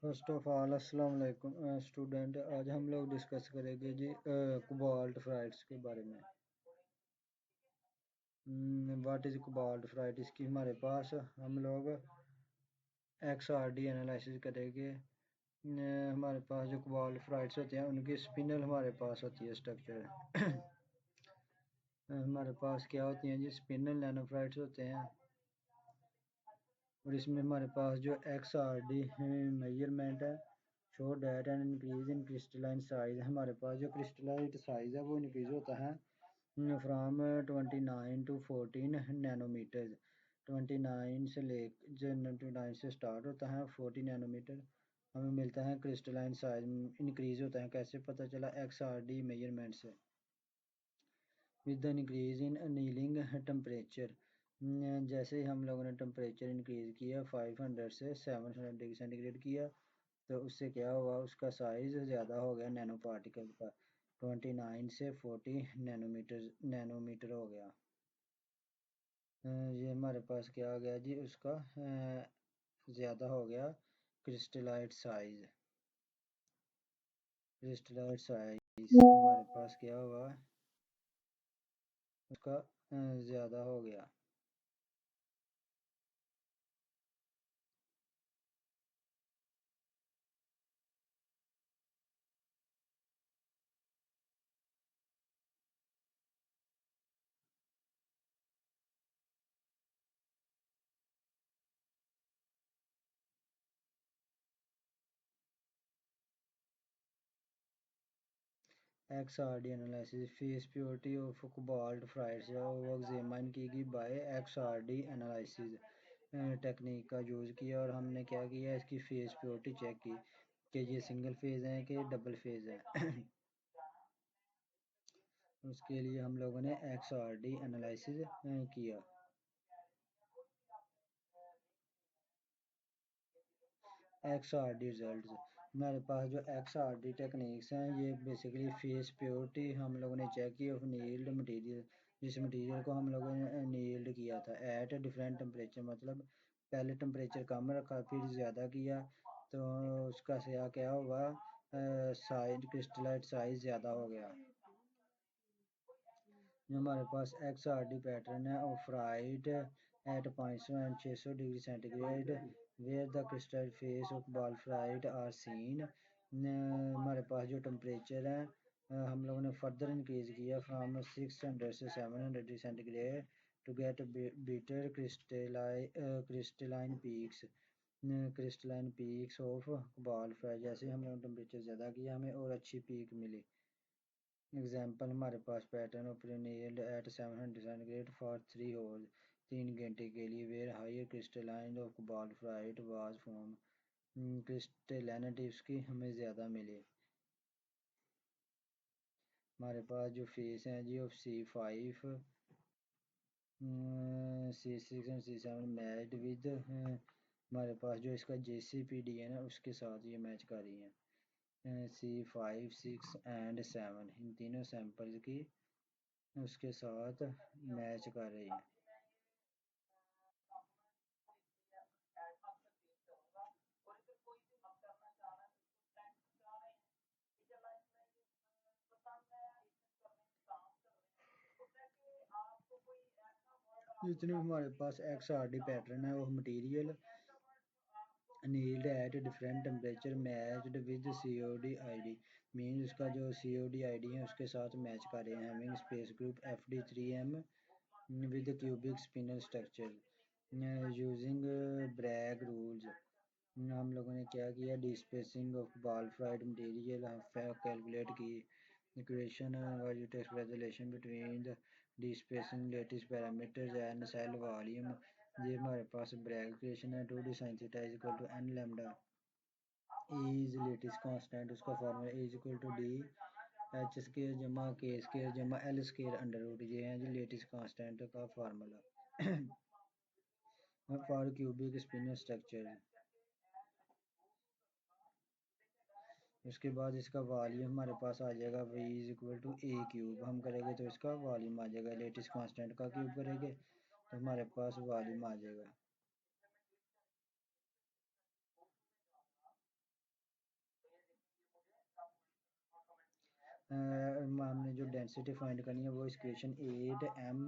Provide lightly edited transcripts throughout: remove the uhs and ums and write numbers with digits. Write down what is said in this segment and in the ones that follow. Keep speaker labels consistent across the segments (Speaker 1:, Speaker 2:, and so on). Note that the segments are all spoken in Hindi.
Speaker 1: फर्स्ट ऑफ ऑल अस्सलाम वालेकुम स्टूडेंट। आज हम लोग डिस्कस करेंगे जी कोबाल्ट फ्राइड्स के बारे में। What is cobalt fried? इसकी हमारे पास हम लोग XRD एनालिसिस करेंगे। हमारे पास जो कोबाल्ट फ्राइड्स होते हैं उनकी स्पिनल हमारे पास होती है स्ट्रक्चर। हमारे पास क्या होती हैं जी, स्पिनल नैनोफ्राइड्स होते हैं। और इसमें हमारे पास जो XRD मेजरमेंट है, show that and increase in crystalline size. हमारे पास जो क्रिस्टलाइट साइज है वो इंक्रीज होता है फ्राम 29 टू 14 नैनोमीटर। 29 से ले 29 से स्टार्ट होता है, 40 नैनोमीटर हमें मिलता है क्रिस्टलाइन साइज इंक्रीज होता है। कैसे पता चला? XRD मेजरमेंट से। With the increase in annealing temperature, जैसे ही हम लोगों ने टेम्परेचर इंक्रीज किया 500 से 700 डिग्री सेंटीग्रेड किया, तो उससे क्या हुआ, उसका साइज़ ज़्यादा हो गया नैनो पार्टिकल का। 29 से 40 नैनोमीटर हो गया। ये हमारे पास क्या आ गया जी, उसका ज़्यादा हो गया क्रिस्टलाइट साइज। क्रिस्टलाइट साइज हमारे पास क्या हुआ, उसका ज़्यादा हो गया। XRD analysis, phase purity of cobalt ferrites वो एग्जामिन की गई बाय XRD एनालिसिस टेक्निक का यूज़ किया। और हमने क्या किया, इसकी फेस प्योरिटी चेक की कि ये सिंगल फेज़ है कि डबल फेज़ है। उसके लिए हम लोगों ने XRD एनालिसिस किया। XRD रिजल्ट्स, हमारे पास जो XRD टेक्निक्स हैं ये बेसिकली फेस प्योरिटी हम लोगों ने चेक की ऑफ नील्ड मटेरियल। जिस मटेरियल को हम लोगों ने नील्ड किया था एट डिफरेंट टेम्परेचर, मतलब पहले टेम्परेचर कम रखा फिर ज़्यादा किया, तो उसका क्या हुआ, साइज क्रिस्टलाइट साइज ज़्यादा हो गया। जो हमारे पास XRD पैटर्न है और ferrite at 500 and 600 degree centigrade where the crystal phase of ball ferrite are seen. हमारे पास जो टेम्परेचर है हम लोगों ने फर्दर इंक्रीज किया फ्राम 600 से 700 degree centigrade to get better crystalline peaks. Crystalline peaks of ball ferrite, जैसे हम लोगों ने टेम्परेचर ज़्यादा किया हमें और अच्छी पीक मिली। एग्जाम्पल हमारे पास pattern of annealed at 700 centigrade for 3 hour, 3 घंटे के लिए, where higher crystalline of cobalt ferrite was form. Crystallinity उसकी हमें ज़्यादा मिली। हमारे पास जो फेस हैं जी of C5 C6 and C7 matched with, हमारे पास जो इसका JCPD है ना उसके साथ ये मैच कर रही हैं। C5 6 एंड 7 इन तीनों सैंपल्स की उसके साथ मैच कर रही है। जितने हमारे पास XRD पैटर्न है वो material nailed at different temperature matched with COD ID, mean उसका जो COD ID है उसके साथ मैच कर रहे हैं। Having space group FD3M with cubic spinel structure using Bragg rules. हम लोगों ने क्या किया, D spacing of ball ferrite material calculate की। Equation text relation between the D spacing lattice parameters and cell volume. ये हमारे पास ब्रैग इक्वेशन है, 2D sin theta is equal to n lambda is lattice constant, उसका formula is equal to D H square जमा के स्केयर जमा एल स्केयर अंडर रूट। ये है जी लेटेस्ट कांस्टेंट का formula for cubic spinel structure. उसके बाद इसका वॉल्यूम हमारे पास आ जाएगा v is equal to a cube, हम करेंगे तो इसका वॉल्यूम आ जाएगा, लेटेस्ट कांस्टेंट का क्यूब करेंगे तो हमारे पास वॉल्यूम आ जाएगा। हमने जो डेंसिटी फाइंड करनी है वो equation 8m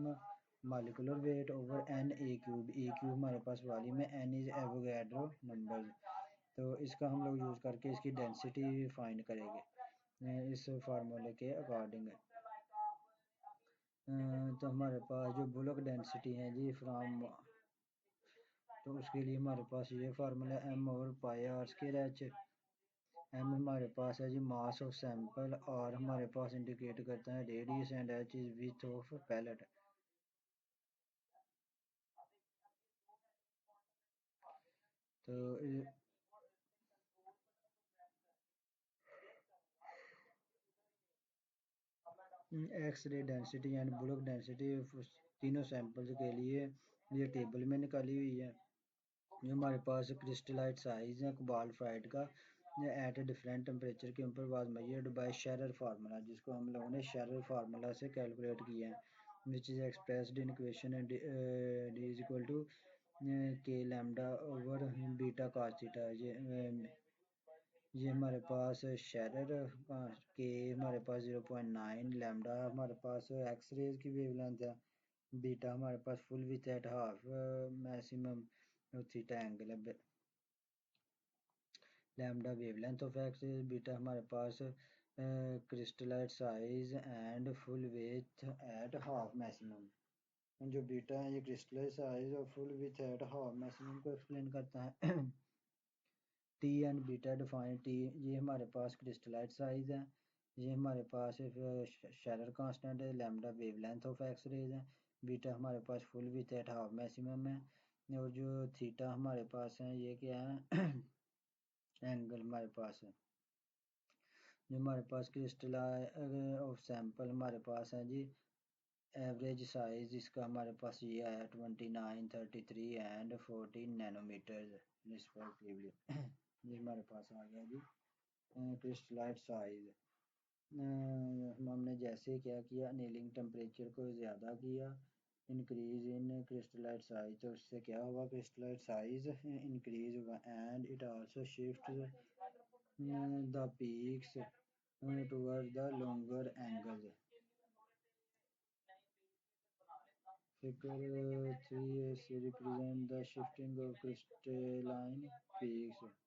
Speaker 1: molecular weight over n ए क्यूब हमारे पास वॉल्यूम है, n इज एवोगैड्रो नंबर। तो इसका हम लोग यूज़ करके इसकी डेंसिटी फाइंड करेंगे इस फार्मूले के अकॉर्डिंग। तो हमारे पास जो बुलक डेंसिटी है जी फ्राम, तो उसके लिए हमारे पास ये formula m over pi r square h. M हमारे पास है जी मास ऑफ सैंपल, और हमारे पास इंडिकेट करता है radius, and H is width of pellet. तो X ray density and bulk density तीनों सैंपल्स के लिए ये टेबल में निकाली हुई है। जो हमारे पास क्रिस्टलाइट साइज है कोबाल्ट फ्राइट का एट ए डिफरेंट टेम्परेचर के ऊपर was measured by Shearer formula, जिसको हम लोगों ने शेरर फार्मूला से कैलकुलेट किया है, which is expressed in equation D is equal to K lambda over beta cos theta. ये हमारे पास शेरर के हमारे पास 0.9, लैम्डा हमारे पास एक्स रेज की वेवलेंथ है, बीटा हमारे पास full width at half maximum theta angle है, lambda wavelength of X rays, beta हमारे पास crystallite size and full width at half maximum. जो बीटा है ये क्रिस्टलाइट साइज और full width at half maximum को एक्सप्लेन करता है। T and beta define, T ये हमारे पास क्रिस्टलाइट साइज है, ये हमारे पास शेरर कांस्टेंट है, lambda wavelength of X rays है, बीटा हमारे पास full width at half maximum है, और जो थीटा हमारे पास है ये क्या है एंगल हमारे पास है। जो हमारे पास क्रिस्टल ऑफ सैंपल हमारे पास है जी एवरेज साइज इसका हमारे पास ये आया 29, 33 एंड 14 नैनोमीटर रिस्पेक्टिवली। ये हमारे पास आ गया जी क्रिस्टलाइट साइज। हमने जैसे क्या किया, अनेलिंग टेम्परेचर को ज़्यादा किया, इंक्रीज इन क्रिस्टलाइट साइज, तो उससे क्या हुआ क्रिस्टलाइट साइज इंक्रीज हुआ, and it also shift the peaks toward the longer angle. Figure 3 represent the shifting of crystalline peaks.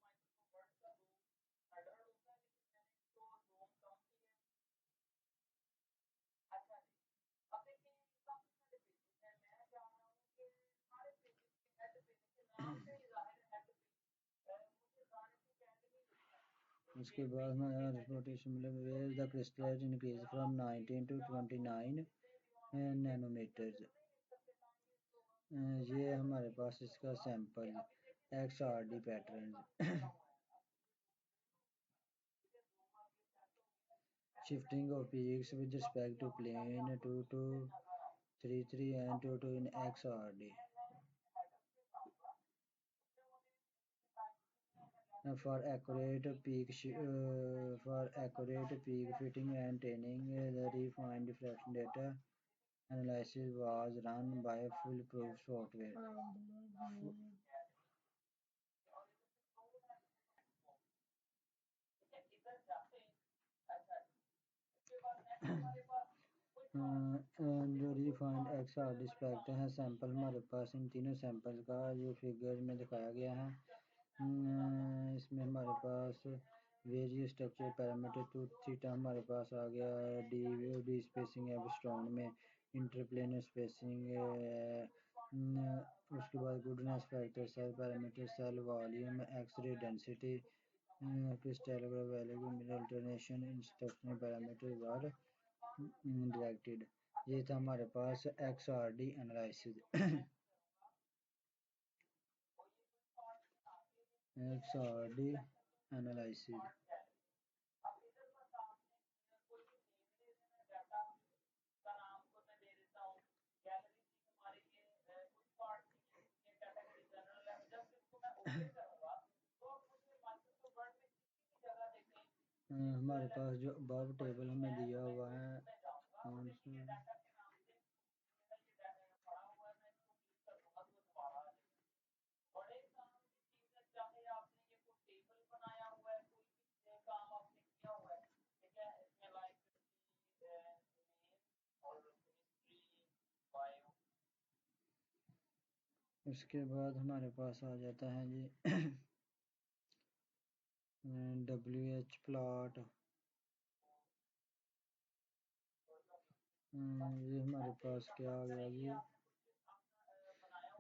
Speaker 1: उसके बाद हमारा रोटेशन मतलब where the crystallite increase from 19 to 29 nanometres. ये हमारे पास इसका sample XRD pattern. Shifting of peaks with respect to plane 2233 and 22 in XRD. For accurate peak fitting and training, the refined diffraction data analysis was run by foolproof software. जो रिफाइंड XRD स्पेक्ट्रम है सैंपल हमारे पास इन तीनों सैंपल का जो फिगर में दिखाया गया है, इसमें हमारे पास various structure parameter two theta हमारे पास आ गया, डी स्पेसिंग है स्टोन में, इंटरप्लेनर स्पेसिंग, उसके बाद goodness factor, cell parameter, cell volume, X ray density, crystallograph value, mineral alternation, instructional parameter were directed. ये था हमारे पास XRD एनालिसिस। XRD एनालिसिस हमारे पास जो अबव टेबल हमें दिया हुआ है, उसके बाद हमारे पास आ जाता है जी WH प्लॉट। ये हमारे पास क्या आ गया जी,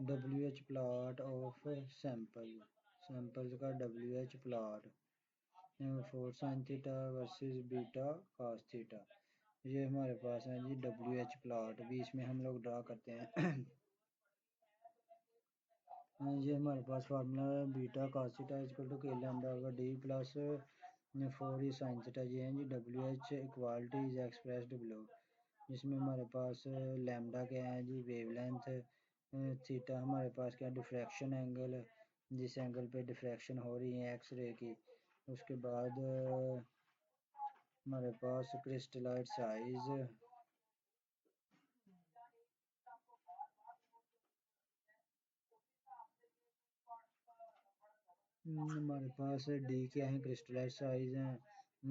Speaker 1: WH प्लॉट ऑफ सैंपल्स का WH plot for sine theta versus beta cos theta. ये हमारे पास है जी WH प्लॉट, भी इसमें हम लोग ड्रा करते हैं ये हमारे पास फार्मूला है beta cos theta equal to K lambda over D plus 4 sine theta. ये है जी WH equality is expressed below, जिसमें हमारे पास लैम्डा क्या है जी वेवलेंथ, थीटा हमारे पास क्या डिफ्रैक्शन एंगल, जिस एंगल पे डिफ्रैक्शन हो रही है एक्स रे की। उसके बाद हमारे पास क्रिस्टलाइट साइज, हमारे पास डी क्या है क्रिस्टलाइट साइज है,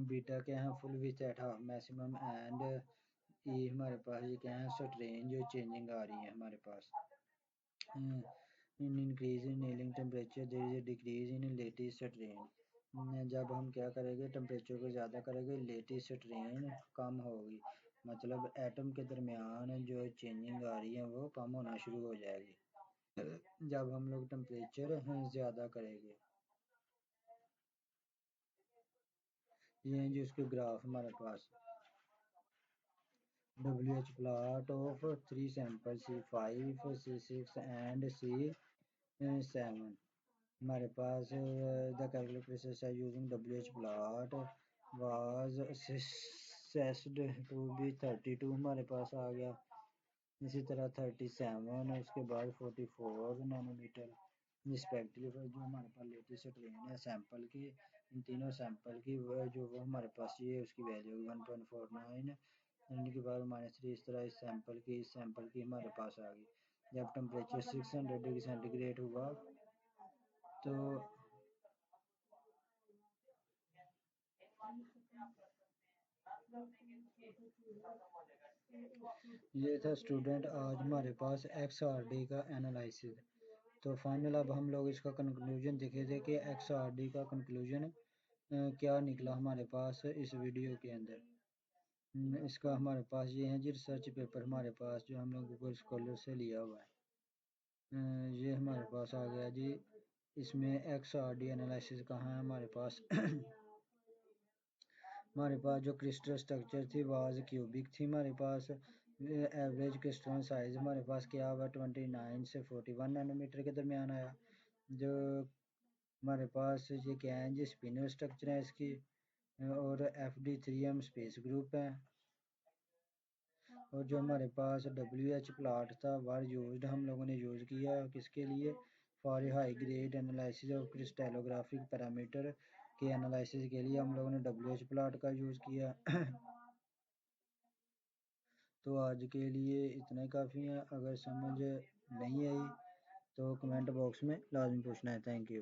Speaker 1: बीटा क्या है full width at half maximum, and E हमारे पास ये क्या है स्ट्रेन जो चेंजिंग आ रही है हमारे पास। In increase in annealing temperature there is a decrease in lattice strain. जब हम क्या करेंगे टेम्परेचर को ज़्यादा करेंगे लेटिस स्ट्रेन कम होगी, मतलब एटम के दरमियान जो चेंजिंग आ रही है वो कम होना शुरू हो जाएगी जब हम लोग टेम्परेचर ज़्यादा करेंगे। ये हैं जी उसके ग्राफ हमारे पास, WH plot of 3 samples C5, C6 and C7। हमारे पास the calculation using WH plot was assessed to be 32 हमारे पास आ गया। इसी तरह 37, उसके बाद 44 नैनोमीटर रिस्पेक्टिवली जो हमारे पास लेटेस्ट ट्रेन है सैंपल की, इन तीनों सैंपल की वो हमारे पास ये उसकी वैल्यू 1.49, इनके बाद -3 इस तरह इस सैंपल की हमारे पास आ गई। जब टेम्परेचर 600 डिग्री सेंटीग्रेड हुआ तो ये था स्टूडेंट आज हमारे पास XRD का एनालिसिस। तो फाइनल अब हम लोग इसका कंक्लूजन देखे थे कि XRD का कंक्लूजन क्या निकला हमारे पास इस वीडियो के अंदर। इसका हमारे पास ये है जी रिसर्च पेपर हमारे पास जो हमने गूगल स्कॉलर से लिया हुआ है। ये हमारे पास आ गया जी, इसमें XRD एनालिसिस कहाँ है हमारे पास हमारे पास जो क्रिस्टल स्ट्रक्चर थी वाज क्यूबिक थी हमारे पास। एवरेज क्रिस्टल साइज हमारे पास क्या हुआ 29 से 41 नैनोमीटर के दरमियान आया। जो हमारे पास ये क्या है जी स्पिनर स्ट्रक्चर है इसकी, और FD3M स्पेस ग्रुप है। और जो हमारे पास WH प्लॉट था वह यूज्ड हम लोगों ने यूज़ किया किसके लिए, for high grade analysis of crystallographic parameter के एनालिसिस के लिए हम लोगों ने WH प्लॉट का यूज़ किया तो आज के लिए इतना ही काफ़ी है। अगर समझ नहीं आई तो कमेंट बॉक्स में लाजमी पूछना है। Thank you.